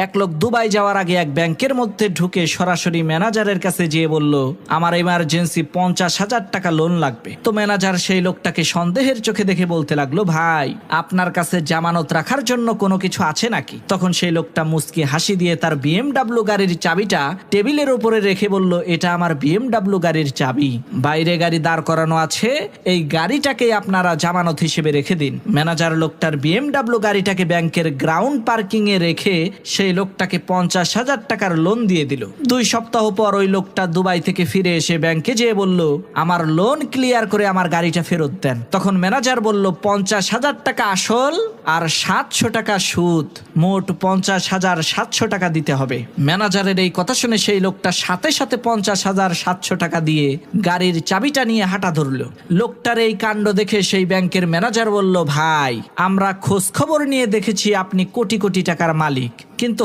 এক লোক দুবাই যাওয়ার আগে এক ব্যাংকের মধ্যে ঢুকে সরাসরি ম্যানেজারের কাছে যেয়ে বলল, আমার ইমার্জেন্সি 50,000 টাকা লোন লাগবে। তো ম্যানেজার সেই লোকটাকে সন্দেহের চোখে দেখে বলতে লাগলো, ভাই আপনার কাছে জামানত রাখার জন্য কোনো কিছু আছে নাকি? তখন সেই লোকটা মুচকি হাসি দিয়ে তার BMW গাড়ির চাবিটা টেবিলের উপরে রেখে বলল, এটা আমার BMW গাড়ির চাবি, বাইরে গাড়ি দাঁড় করানো আছে, এই গাড়িটাকে আপনারা জামানত হিসেবে রেখে দিন। ম্যানেজার লোকটার BMW গাড়িটাকে ব্যাংকের গ্রাউন্ড পার্কিং এ রেখে সেই লোকটাকে 50,000 টাকার লোন দিয়ে দিল। 2 সপ্তাহ পর ওই লোকটা দুবাই থেকে ফিরে এসে ব্যাংকে যেয়ে বলল, আমার লোন ক্লিয়ার করে আমার গাড়িটা ফেরত দেন। তখন ম্যানেজার বলল, 50,000 টাকা আসল আর 700 টাকা সুদ, মোট 50,700 টাকা দিতে হবে। ম্যানেজারের এই কথা শুনে সেই লোকটা সাথে সাথে 50,700 টাকা দিয়ে গাড়ির চাবিটা নিয়ে হাঁটা ধরলো। লোকটার এই কাণ্ড দেখে সেই ব্যাংকের ম্যানেজার বলল, ভাই আমরা খোঁজ খবর নিয়ে দেখেছি আপনি কোটি কোটি টাকার মালিক,